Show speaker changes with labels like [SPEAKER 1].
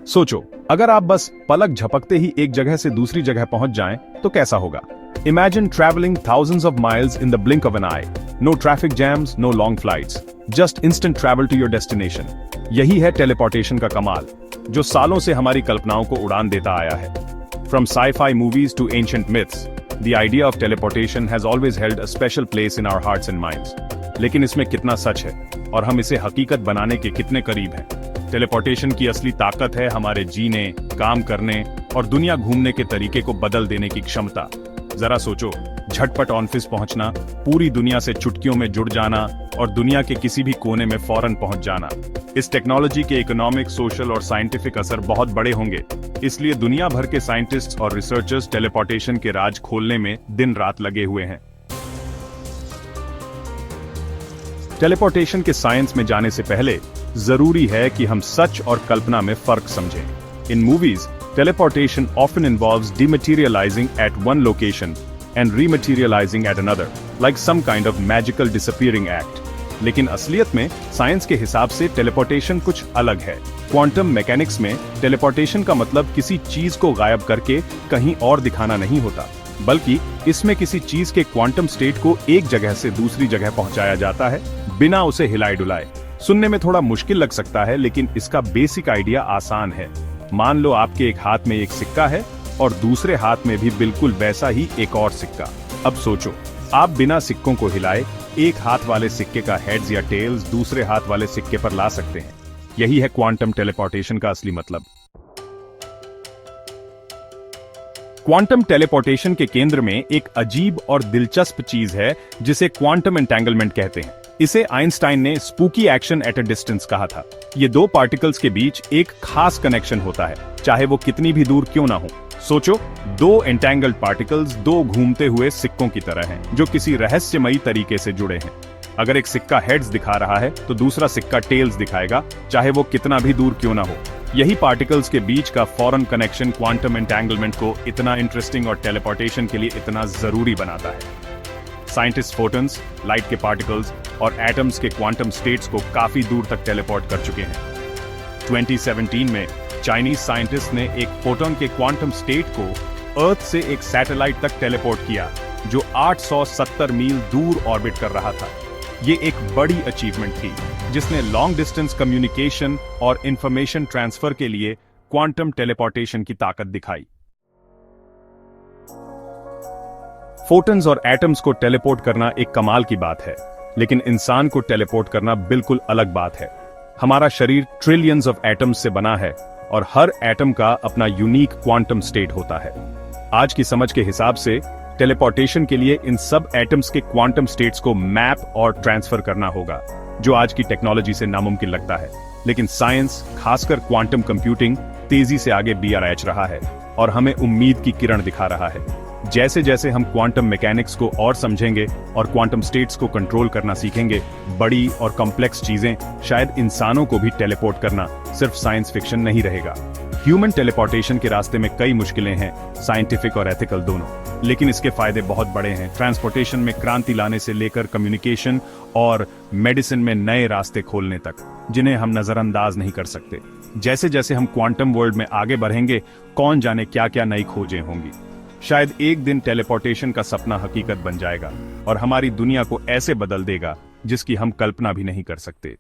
[SPEAKER 1] सोचो, अगर आप बस पलक झपकते ही एक जगह से दूसरी जगह पहुंच जाएं, तो कैसा होगा? Imagine traveling thousands of miles in the blink of an eye. No traffic jams, no long flights. Just instant travel to your destination. यही है टेलीपोर्टेशन का कमाल, जो सालों से हमारी कल्पनाओं को उड़ान देता आया है. From sci-fi movies to ancient myths, the idea of teleportation has always held a special place in our hearts and minds. लेकिन इसमें कितना सच है, और हम इसे हकीकत बनाने के कितने करीब हैं? टेलीपोर्टेशन की असली ताकत है हमारे जीने, काम करने और दुनिया घूमने के तरीके को बदल देने की क्षमता. जरा सोचो, झटपट ऑफिस पहुंचना, पूरी दुनिया से चुटकियों में जुड़ जाना और दुनिया के किसी भी कोने में फौरन पहुंच जाना. इस टेक्नोलॉजी के इकोनॉमिक, सोशल और साइंटिफिक असर बहुत बड़े होंगे. इसलिए दुनिया भर के साइंटिस्ट्स और रिसर्चर्स टेलीपोर्टेशन के राज खोलने में दिन रात लगे हुए हैं. टेलीपोर्टेशन के साइंस में जाने से पहले जरूरी है कि हम सच और कल्पना में फर्क समझें. इन movies, teleportation often involves dematerializing at one location and rematerializing at another, like some kind of magical disappearing act. लेकिन असलियत में साइंस के हिसाब से टेलीपोर्टेशन कुछ अलग है. क्वांटम मैकेनिक्स में टेलीपोर्टेशन का मतलब किसी चीज को गायब करके कहीं और दिखाना नहीं होता, बल्कि इसमें किसी चीज के क्वांटम स्टेट को एक जगह से दूसरी जगह पहुंचाया जाता है, बिना उसे हिलाए डुलाए. सुनने में थोड़ा मुश्किल लग सकता है, लेकिन इसका बेसिक आइडिया आसान है. मान लो आपके एक हाथ में एक सिक्का है और दूसरे हाथ में भी बिल्कुल वैसा ही एक और सिक्का. अब सोचो, आप बिना सिक्कों को हिलाए एक हाथ वाले सिक्के का हेड्स या टेल्स दूसरे हाथ वाले सिक्के पर ला सकते हैं. यही है क्वांटम टेलीपोर्टेशन का असली मतलब. क्वांटम टेलीपोर्टेशन के केंद्र में एक अजीब और दिलचस्प चीज है जिसे क्वांटम एंटेंगलमेंट कहते हैं. इसे आइंस्टाइन ने spooky action at a distance कहा था. ये दो पार्टिकल्स के बीच एक खास कनेक्शन होता है, चाहे वो कितनी भी दूर क्यों ना हो. सोचो, दो एंटेंगल्ड पार्टिकल्स दो घूमते हुए सिक्कों की तरह हैं, जो किसी रहस्यमयी तरीके से जुड़े हैं. अगर एक सिक्का हेड्स दिखा रहा है तो दूसरा सिक्का टेल्स दिखाएगा, चाहे वो कितना भी दूर क्यों ना हो. यही पार्टिकल्स के बीच का फॉरन कनेक्शन क्वांटम एंटेंगलमेंट को इतना इंटरेस्टिंग और टेलीपोर्टेशन के लिए इतना जरूरी बनाता है. साइंटिस्ट फोटॉन्स, लाइट के पार्टिकल्स और एटम्स के क्वांटम स्टेट्स को काफी दूर तक टेलीपोर्ट कर चुके हैं. 2017 में चाइनीज साइंटिस्ट ने एक फोटॉन के क्वांटम स्टेट को अर्थ से एक सैटेलाइट तक टेलीपोर्ट किया, जो 870 मील दूर ऑर्बिट कर रहा था. ये एक बड़ी अचीवमेंट थी, जिसने लॉन्ग डिस्टेंस कम्युनिकेशन और इंफॉर्मेशन ट्रांसफर के लिए क्वांटम टेलीपोर्टेशन की ताकत दिखाई. फोटॉन्स और एटम्स को टेलीपोर्ट करना एक कमाल की बात है, लेकिन इंसान को टेलीपोर्ट करना बिल्कुल अलग बात है. हमारा शरीर ट्रिलियंस ऑफ एटम्स से बना है और हर एटम का अपना यूनिक क्वांटम स्टेट होता है. आज की समझ के हिसाब से टेलीपोर्टेशन के लिए इन सब एटम्स के क्वांटम स्टेट्स को मैप और ट्रांसफर करना होगा, जो आज की टेक्नोलॉजी से नामुमकिन लगता है. लेकिन साइंस, खासकर क्वांटम कंप्यूटिंग, तेजी से आगे BRH रहा है और हमें उम्मीद की किरण दिखा रहा है. जैसे जैसे हम क्वांटम मैकेनिक्स को और समझेंगे और क्वांटम स्टेट्स को कंट्रोल करना सीखेंगे, बड़ी और कॉम्प्लेक्स चीजें, शायद इंसानों को भी टेलीपोर्ट करना सिर्फ साइंस फिक्शन नहीं रहेगा. ह्यूमन टेलीपोर्टेशन के रास्ते में कई मुश्किलें हैं, साइंटिफिक और एथिकल दोनों, लेकिन इसके फायदे बहुत बड़े हैं. ट्रांसपोर्टेशन में क्रांति लाने से लेकर कम्युनिकेशन और मेडिसिन में नए रास्ते खोलने तक, जिन्हें हम नजरअंदाज नहीं कर सकते. जैसे जैसे हम क्वांटम वर्ल्ड में आगे बढ़ेंगे, कौन जाने क्या क्या नई खोजें होंगी. शायद एक दिन टेलीपोर्टेशन का सपना हकीकत बन जाएगा और हमारी दुनिया को ऐसे बदल देगा जिसकी हम कल्पना भी नहीं कर सकते.